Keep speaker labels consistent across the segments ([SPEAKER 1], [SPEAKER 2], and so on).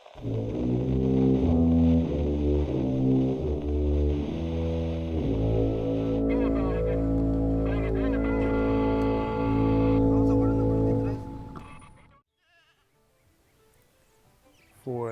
[SPEAKER 1] For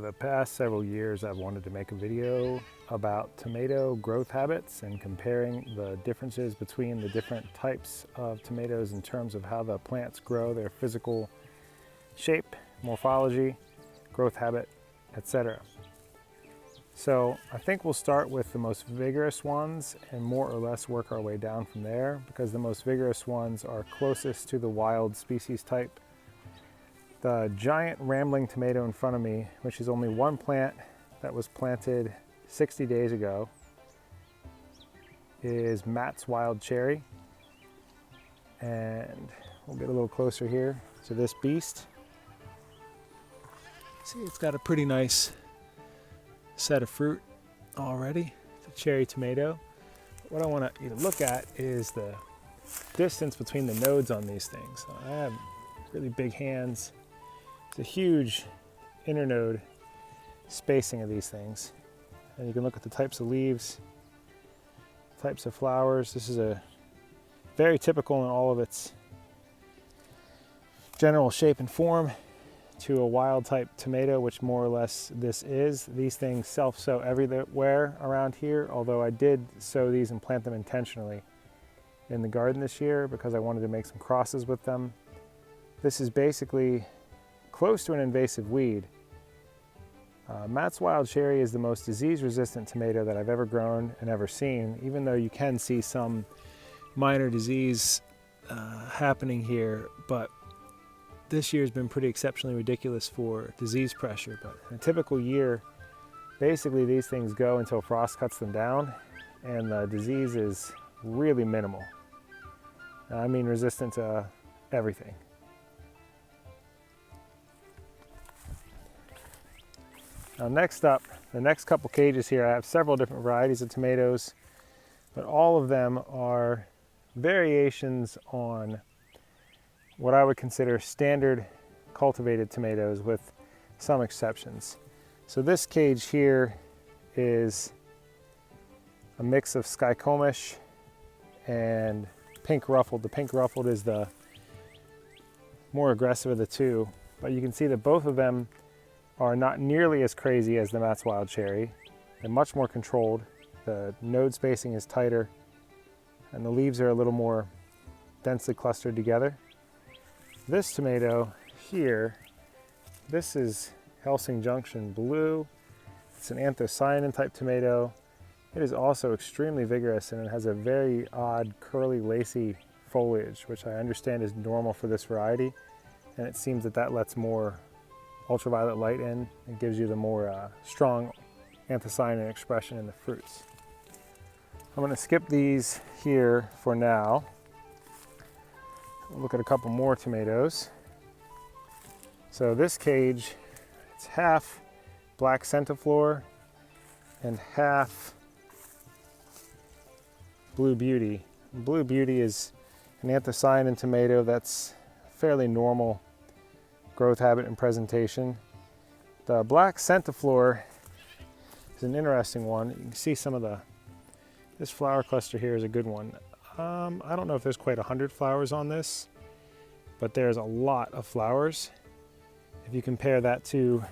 [SPEAKER 1] the past several years, I've wanted to make a video about tomato growth habits and comparing the differences between the different types of tomatoes in terms of how the plants grow, their physical shape, morphology, growth habit, etc. So I think we'll start with the most vigorous ones and more or less work our way down from there, because the most vigorous ones are closest to the wild species type. The giant rambling tomato in front of me, which is only one plant that was planted 60 days ago, is Matt's Wild Cherry. And we'll get a little closer here to this beast. See, it's got a pretty nice set of fruit already. It's a cherry tomato. What I want you to look at is the distance between the nodes on these things. I have really big hands. It's a huge internode spacing of these things. And you can look at the types of leaves, types of flowers. This is a very typical in all of its general shape and form to a wild type tomato, which more or less this is. These things self-sow everywhere around here, although I did sow these and plant them intentionally in the garden this year because I wanted to make some crosses with them. This is basically close to an invasive weed. Matt's Wild Cherry is the most disease-resistant tomato that I've ever grown and ever seen, even though you can see some minor disease happening here, but this year's been pretty exceptionally ridiculous for disease pressure. But in a typical year, basically these things go until frost cuts them down, and the disease is really minimal. I mean resistant to everything. Now next up, the next couple cages here, I have several different varieties of tomatoes, but all of them are variations on what I would consider standard cultivated tomatoes with some exceptions. So this cage here is a mix of Skykomish and pink Ruffled. The pink Ruffled is the more aggressive of the two, but you can see that both of them are not nearly as crazy as the Matt's Wild Cherry. They're much more controlled. The node spacing is tighter and the leaves are a little more densely clustered together. This tomato here, this is Helsing Junction Blue. It's an Anthocyanin type tomato. It is also extremely vigorous and it has a very odd curly lacy foliage, which I understand is normal for this variety. And it seems that that lets more ultraviolet light in and gives you the more strong anthocyanin expression in the fruits. I'm going to skip these here for now. We'll look at a couple more tomatoes. So this cage, it's half black Centiflor and half Blue Beauty. Blue Beauty is an anthocyanin tomato that's fairly normal growth habit and presentation. The black Centiflor is an interesting one. You can see some of this flower cluster here is a good one. I don't know if there's quite 100 flowers on this, but there's a lot of flowers. If you compare that to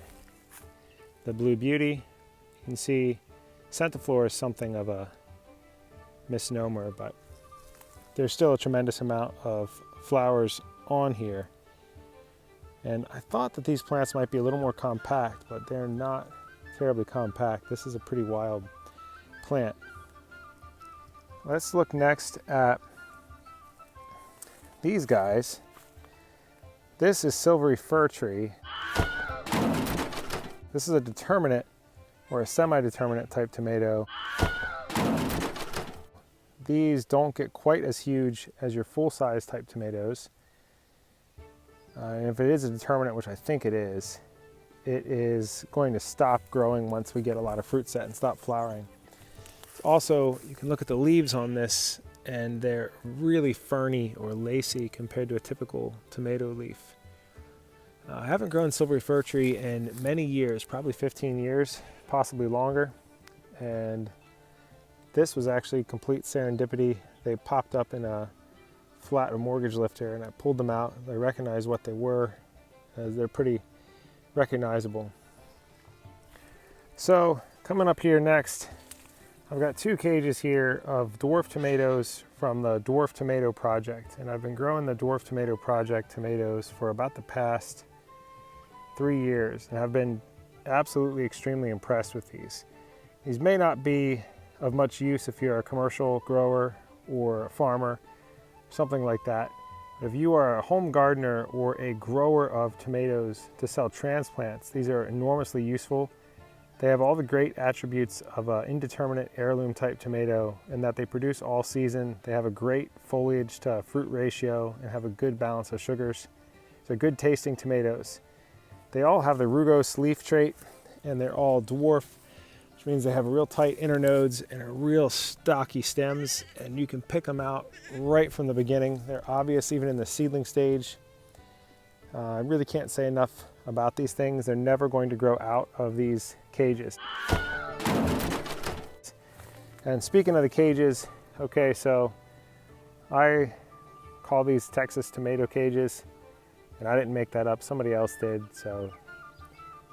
[SPEAKER 1] the Blue Beauty, you can see Centiflor is something of a misnomer, but there's still a tremendous amount of flowers on here. And I thought that these plants might be a little more compact, but they're not terribly compact. This is a pretty wild plant. Let's look next at these guys. This is Silvery Fir Tree. This is a determinate or a semi-determinate type tomato. These don't get quite as huge as your full-size type tomatoes. And if it is a determinate, which I think it is going to stop growing once we get a lot of fruit set and stop flowering. Also, you can look at the leaves on this and they're really ferny or lacy compared to a typical tomato leaf. I haven't grown silvery fir tree in many years, probably 15 years, possibly longer. And this was actually complete serendipity. They popped up in a flat mortgage lifter and I pulled them out. I recognized what they were, as they're pretty recognizable. So coming up here next, I've got 2 cages here of dwarf tomatoes from the Dwarf Tomato Project. And I've been growing the Dwarf Tomato Project tomatoes for about the past 3 years. And I've been absolutely extremely impressed with these. These may not be of much use if you're a commercial grower or a farmer, something like that. But if you are a home gardener or a grower of tomatoes to sell transplants, these are enormously useful. They have all the great attributes of an indeterminate heirloom type tomato in that they produce all season. They have a great foliage to fruit ratio and have a good balance of sugars. They're good tasting tomatoes. They all have the rugose leaf trait and they're all dwarf, which means they have real tight internodes and are real stocky stems, and you can pick them out right from the beginning. They're obvious even in the seedling stage. I really can't say enough about these things. They're never going to grow out of these cages. And speaking of the cages, okay, so I call these Texas tomato cages, and I didn't make that up, somebody else did. So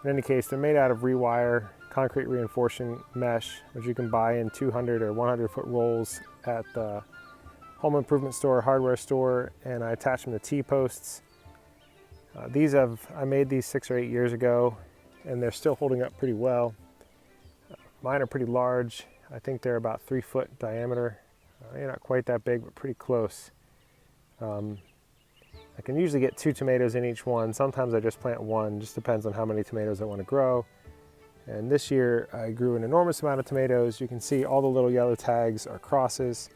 [SPEAKER 1] in any case, they're made out of rewire, concrete reinforcing mesh, which you can buy in 200 or 100 foot rolls at the home improvement store, hardware store, and I attach them to T-posts. I made these 6 or 8 years ago, and they're still holding up pretty well. Mine are pretty large. I think they're about 3 foot diameter. They're not quite that big, but pretty close. I can usually get 2 tomatoes in each one. Sometimes I just plant 1, just depends on how many tomatoes I want to grow. And this year I grew an enormous amount of tomatoes. You can see all the little yellow tags are crosses.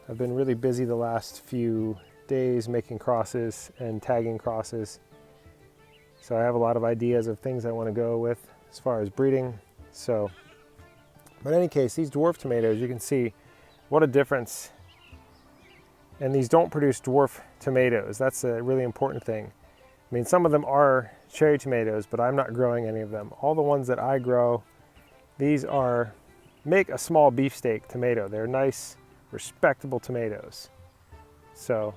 [SPEAKER 1] I've been really busy the last few days making crosses and tagging crosses. So I have a lot of ideas of things I want to go with as far as breeding. But in any case, these dwarf tomatoes, you can see what a difference. And these don't produce dwarf tomatoes. That's a really important thing. I mean, some of them are cherry tomatoes, but I'm not growing any of them. All the ones that I grow, these make a small beefsteak tomato. They're nice, respectable tomatoes. So,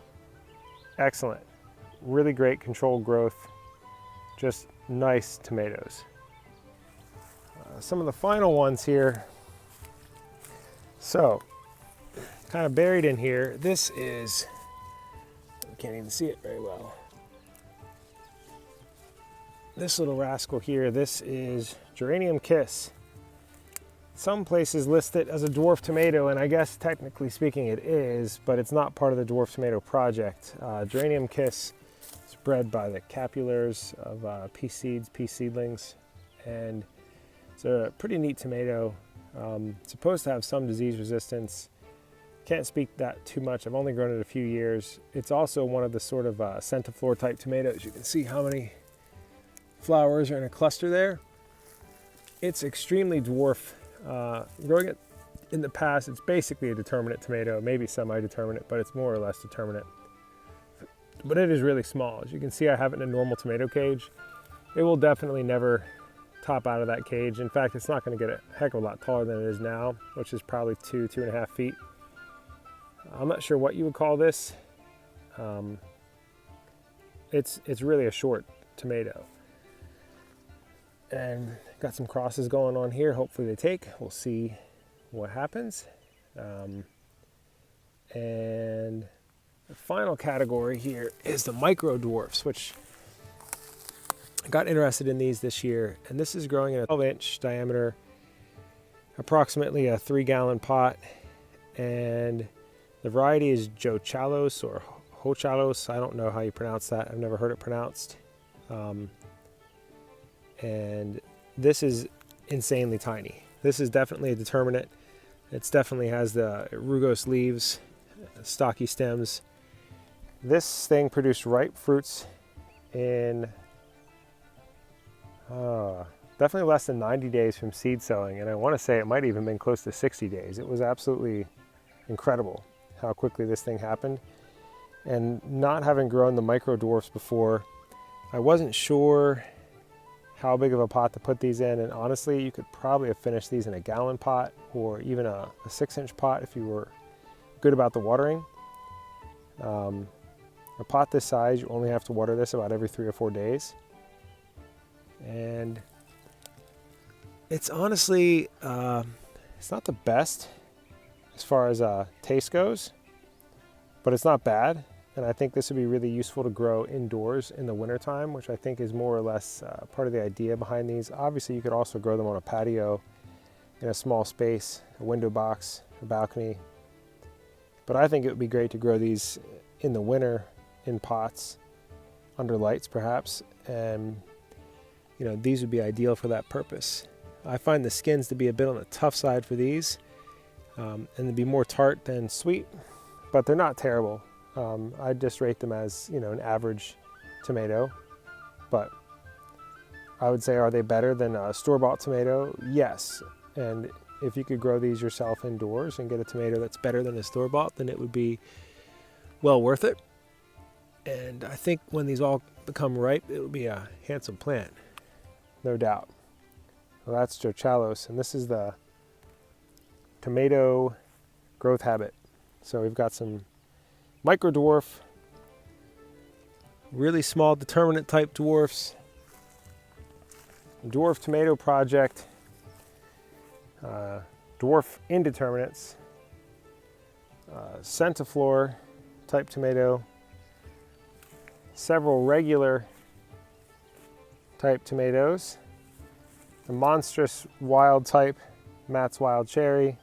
[SPEAKER 1] excellent. Really great controlled growth. Just nice tomatoes. Some of the final ones here. So, kind of buried in here, this is, I can't even see it very well. This little rascal here, this is Geranium Kiss. Some places list it as a dwarf tomato, and I guess technically speaking it is, but it's not part of the Dwarf Tomato Project. Geranium Kiss is bred by the capulars of pea seeds, pea seedlings, and it's a pretty neat tomato. It's supposed to have some disease resistance. Can't speak that too much. I've only grown it a few years. It's also one of the sort of Centiflor type tomatoes. You can see how many flowers are in a cluster there. It's extremely dwarf. Growing it in the past, it's basically a determinate tomato, maybe semi-determinate, but it's more or less determinate. But it is really small. As you can see, I have it in a normal tomato cage. It will definitely never top out of that cage. In fact, it's not going to get a heck of a lot taller than it is now, which is probably 2.5 feet. I'm not sure what you would call this. It's really a short tomato. And got some crosses going on here. Hopefully they take. We'll see what happens. And the final category here is the micro dwarfs, which I got interested in these this year. And this is growing in a 12-inch diameter, approximately a 3-gallon pot. And the variety is Jochalos or Jochalos. I don't know how you pronounce that. I've never heard it pronounced. And this is insanely tiny. This is definitely a determinate. It definitely has the rugose leaves, stocky stems. This thing produced ripe fruits in definitely less than 90 days from seed sowing, and I want to say it might even been close to 60 days. It was absolutely incredible how quickly this thing happened. And not having grown the micro dwarfs before, I wasn't sure how big of a pot to put these in, and honestly, you could probably have finished these in a gallon pot or even a 6-inch pot if you were good about the watering. A pot this size, you only have to water this about every 3 or 4 days. And it's honestly, it's not the best as far as taste goes, but it's not bad. And I think this would be really useful to grow indoors in the wintertime, which I think is more or less part of the idea behind these. Obviously, you could also grow them on a patio in a small space, a window box, a balcony. But I think it would be great to grow these in the winter in pots, under lights perhaps. And you know, these would be ideal for that purpose. I find the skins to be a bit on the tough side for these, and to be more tart than sweet, but they're not terrible. I'd just rate them as, you know, an average tomato, but I would say, are they better than a store-bought tomato? Yes. And if you could grow these yourself indoors and get a tomato that's better than a store-bought, then it would be well worth it. And I think when these all become ripe, it will be a handsome plant, no doubt. Well, that's Jochalos, and this is the tomato growth habit. So we've got some micro dwarf, really small determinate type dwarfs, Dwarf Tomato Project, dwarf Indeterminates, Centiflor type tomato, several regular type tomatoes, the monstrous wild type Matt's Wild Cherry,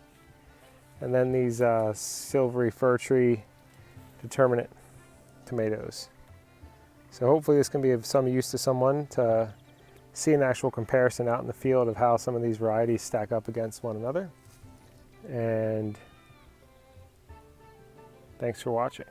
[SPEAKER 1] and then these silvery fir tree Determinate tomatoes. So hopefully this can be of some use to someone to see an actual comparison out in the field of how some of these varieties stack up against one another. And thanks for watching.